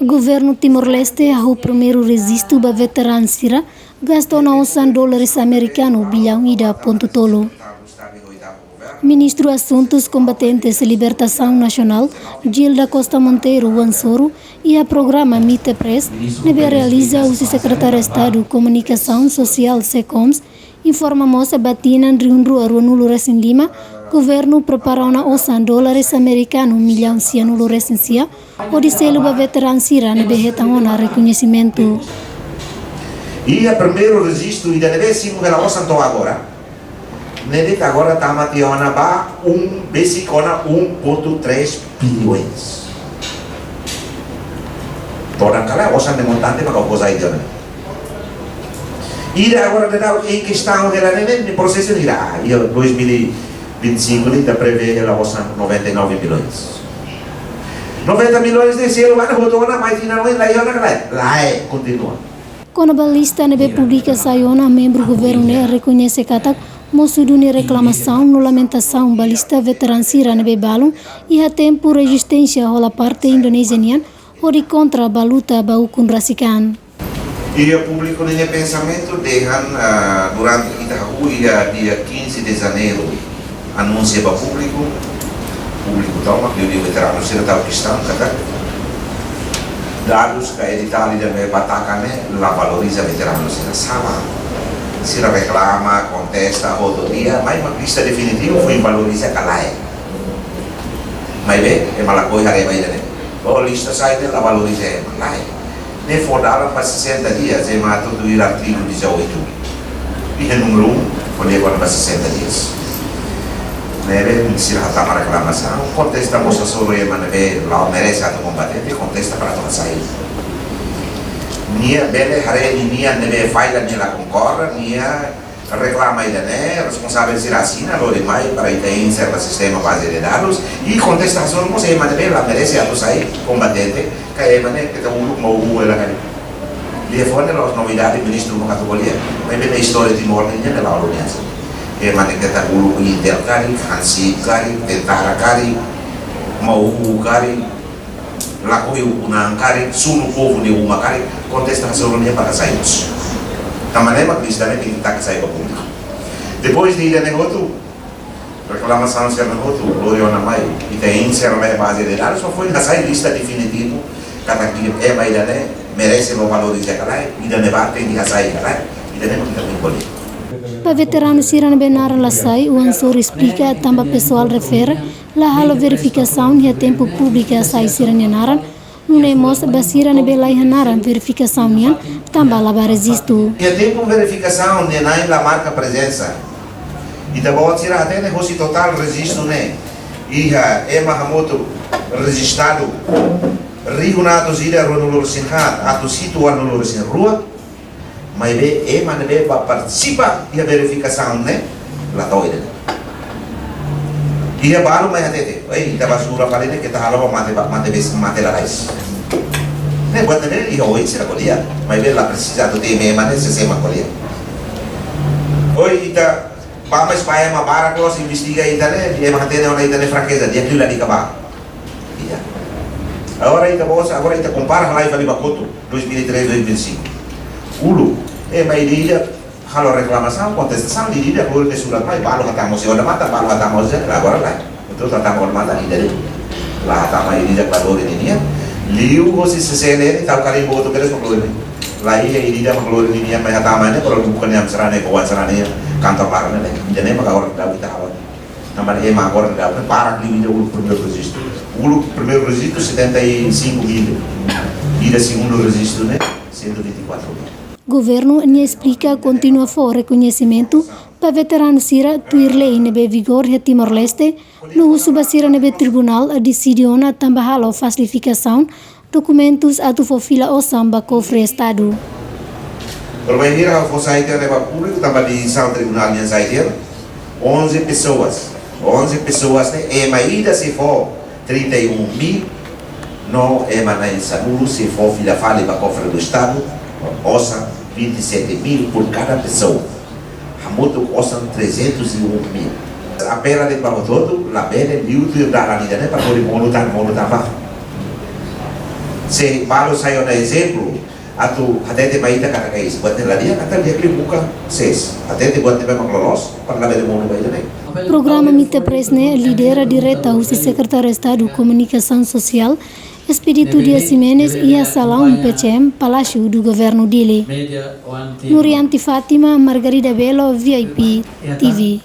Governo Timor-Leste o primeiro registro para veteranos Sira gastou na $100 americanos bilhão ida ponto tolo. Ministro Assuntos Combatentes e Libertação Nacional, Gilda Costa Monteiro Wansoro, e a programa Mite Press, nebe realiza o secretário de Estado Comunicação Social SECOMS, informa moça batina riunru a Nulo Resin Lima, governo prepara na $100 americanos milhão sia Nulo Resin sia, o de selo para veteranos Sira nebe retangona reconhecimento. E o primeiro registro ainda deve ser que nós estamos agora. Nele agora está mationa ba basicona 1,3 bilhões. Toda aquela osa de montante para coisa aí dentro. E agora em questão dela nele no processo de lá, e 2025 ele está prevê ela osa 99 bilhões. 90 milhões de selo vai botar na mais não é lá continua. Quando a lista nebe publica saiona membro governo ne reconhece kata Mosuduni reclamação no lamentação balista veteran Sira nebe balum e a tempo resistência rola parte indonesiana ou de contra baluta baukun rasikan. E o público nem pensamento deixam durante dia 15 de janeiro anuncia para o público toma que o veterano Sira está questão dados que a Itália deve batacar la valoriza veterano Sira sama. Se reclama, contesta, outro dia, mas uma lista definitiva foi valorizar a lei. Mas bem, é uma coisa que vai dar. A lista sai dela valorizar a lei. Nem fodaram para 60 dias, é mais tudo ir artigo 18. E é número 1, foi agora para 60 dias. Neve, se ela está uma reclamação, contesta a moça sobre a neve, lá merece a combatente, contesta para toda sair. Nia bele hari nia nebe faila nia concorre nia reclama ida né responsável ser assina lo demais para inserir o sistema base de dados e contestação não sei mas ela merece a sair combatente que é mané que tá mau ela kan telefone as novidades do ministro do Católica mas bem a história de Timor nia ela lo nia é mané que tá o Intel cari Hansi cari Tentara cari mau cari laku unang kari sunu povo de uma kari contestação minha para sairmos. Também uma cristã que está que sair para público. Depois de ir a negócio, reclamação ser negócio, glória na mai e tem inserção base de dados só foi na sair lista definitivo cada que é mais da né merece o valor de cada e da debate de sair cada e da não tem poder. Para veteranos Sira benar la sai, o Ansor explica também pessoal refere la halo verificação e a tempo pública sai Sira naran não é moça basira nebe lai naran verificação nian também lá resisto. E a tempo verificação ne nai la marca presença e da boa Sira até negócio total registro né e é Mahamoto registrado Rihunado Sira Ronulur Sinhat atau situan Nulur Sin Rua mas é manebe participa e a verificação né lá toida. Ia baru mai hati, kita basura kali ini kita halau mate larais. Ne buat ne ia oi sira kolia, mai bela precisa do time mane se sema kolia. Oi ita pama spaya ma bara klos investiga ita ne, dia mate ne ona ita ne fraqueza, dia kila di kaba. Iya. Agora ita compara halai vali bakoto 2003-2025. Ulu, mai dia kalau reclamação, contestação, de dia por que surat mai balu hatamo se ona mata balu hatamo se agora lá. Então hatamo mata di dari. Lá hatamo di dia valor ini liu ho se CNN tal kali boto keres maklur ini. Lá ia dia maklur ini mai hatama ne kalau bukan yang serane kawan serane kantor parane ne. Jadi maka orang dah kita awal. Nama dia mah orang dah parak di dia ulu primeiro registro. Ulu primeiro registro 75 mil. E da segundo registro né 124 mil. Governo ne explica continua for reconhecimento para veteranos Sira tuir lei nebe vigor e Timor-Leste no uso basira nebe tribunal a decidiona tambah halo falsificação documentos atu fofila o samba cofre estado. Permainir ao site nebe público tambah di sal tribunal yang site 11 pessoas né e maída se for 31 mil no é manai sanulu se for fila fale para cofre do estado Osan 27 mil por cada pessoa. Hamoto Osan 301 mil. A pera de Bajo Todo, la bene liutu da la nidane para poder monutan ba. Se balu saya na exemplo, atu hatete maita kata kais, buat la dia kata dia kli buka ses. Hatete buat dia memang lolos, para la bene monu baidane. Programa Mita Presne lidera direta o secretário de Estado de Comunicação Social, Espírito Dias Jimenez e a Salão PCM, Palácio do Governo dele. Nurianti Fátima, Margarida Belo, VIP TV.